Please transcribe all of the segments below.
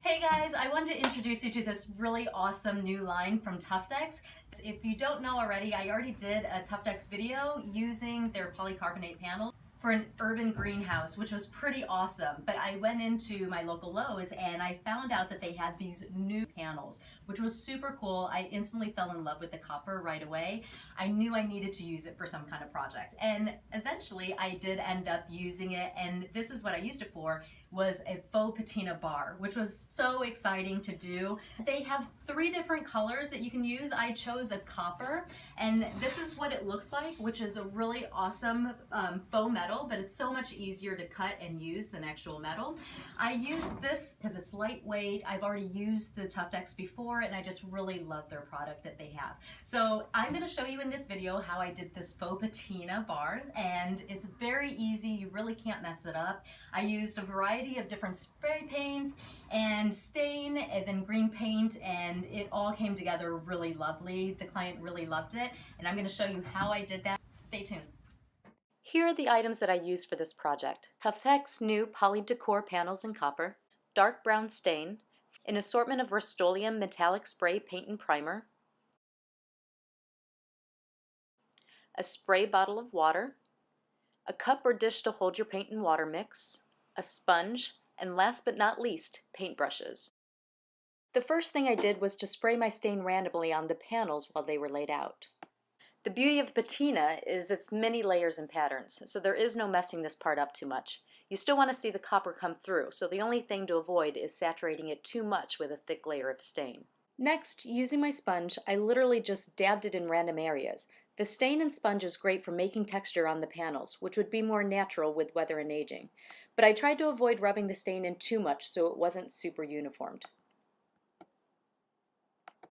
Hey guys, I wanted to introduce you to this really awesome new line from Tuftex. If you don't know already, I already did a Tuftex video using their polycarbonate panel for an urban greenhouse, which was pretty awesome. But I went into my local Lowe's and I found out that they had these new panels, which was super cool. I instantly fell in love with the copper right away. I knew I needed to use it for some kind of project. And eventually I did end up using it, and this is what I used it for, was a faux patina bar, which was so exciting to do. They have 3 different colors that you can use. I chose a copper, and this is what it looks like, which is a really awesome faux metal, but it's so much easier to cut and use than actual metal. I used this because it's lightweight. I've already used the Tuftex before, and I just really love their product that they have. So I'm gonna show you in this video how I did this faux patina bar, and it's very easy. You really can't mess it up. I used a variety of different spray paints and stain and then green paint, and it all came together really lovely. The client really loved it, and I'm going to show you how I did that. Stay tuned. Here are the items that I used for this project. Tuftex new PolyDecor panels in copper, dark brown stain, an assortment of Rust-Oleum metallic spray paint and primer, a spray bottle of water, a cup or dish to hold your paint and water mix, a sponge, and last but not least, paintbrushes. The first thing I did was to spray my stain randomly on the panels while they were laid out. The beauty of patina is its many layers and patterns, so there is no messing this part up too much. You still want to see the copper come through, so the only thing to avoid is saturating it too much with a thick layer of stain. Next, using my sponge, I literally just dabbed it in random areas. The stain and sponge is great for making texture on the panels, which would be more natural with weather and aging. But I tried to avoid rubbing the stain in too much so it wasn't super uniformed.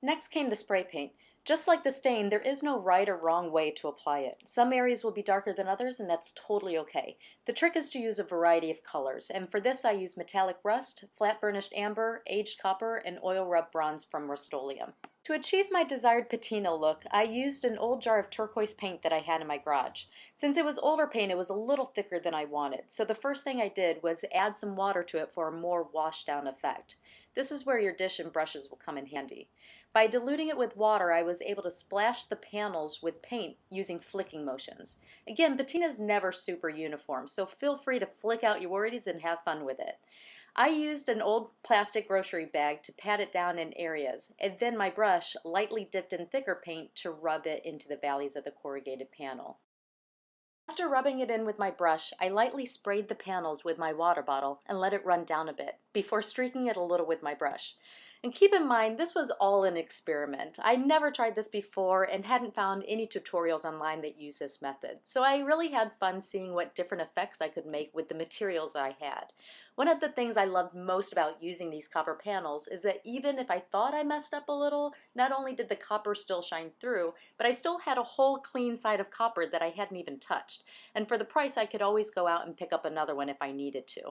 Next came the spray paint. Just like the stain, there is no right or wrong way to apply it. Some areas will be darker than others, and that's totally okay. The trick is to use a variety of colors, and for this I use metallic rust, flat burnished amber, aged copper, and oil rub bronze from Rust-Oleum. To achieve my desired patina look, I used an old jar of turquoise paint that I had in my garage. Since it was older paint, it was a little thicker than I wanted, so the first thing I did was add some water to it for a more washed down effect. This is where your dish and brushes will come in handy. By diluting it with water, I was able to splash the panels with paint using flicking motions. Again, patina is never super uniform, so feel free to flick out your worries and have fun with it. I used an old plastic grocery bag to pat it down in areas, and then my brush lightly dipped in thicker paint to rub it into the valleys of the corrugated panel. After rubbing it in with my brush, I lightly sprayed the panels with my water bottle and let it run down a bit before streaking it a little with my brush. And keep in mind, this was all an experiment. I never tried this before and hadn't found any tutorials online that use this method. So I really had fun seeing what different effects I could make with the materials I had. One of the things I loved most about using these copper panels is that even if I thought I messed up a little, not only did the copper still shine through, but I still had a whole clean side of copper that I hadn't even touched. And for the price, I could always go out and pick up another one if I needed to.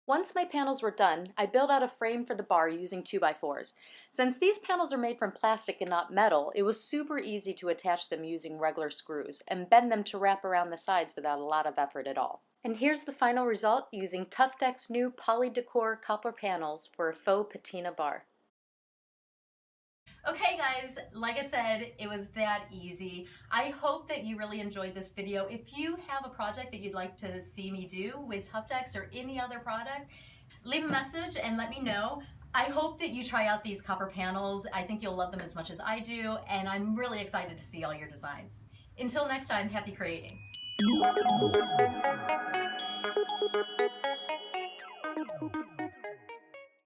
Once my panels were done, I built out a frame for the bar using 2x4s. Since these panels are made from plastic and not metal, it was super easy to attach them using regular screws and bend them to wrap around the sides without a lot of effort at all. And here's the final result using Tuftex new PolyDecor Copper panels for a faux patina bar. Okay guys, like I said, it was that easy. I hope that you really enjoyed this video. If you have a project that you'd like to see me do with Tuftex or any other product, leave a message and let me know. I hope that you try out these copper panels. I think you'll love them as much as I do, and I'm really excited to see all your designs. Until next time, happy creating.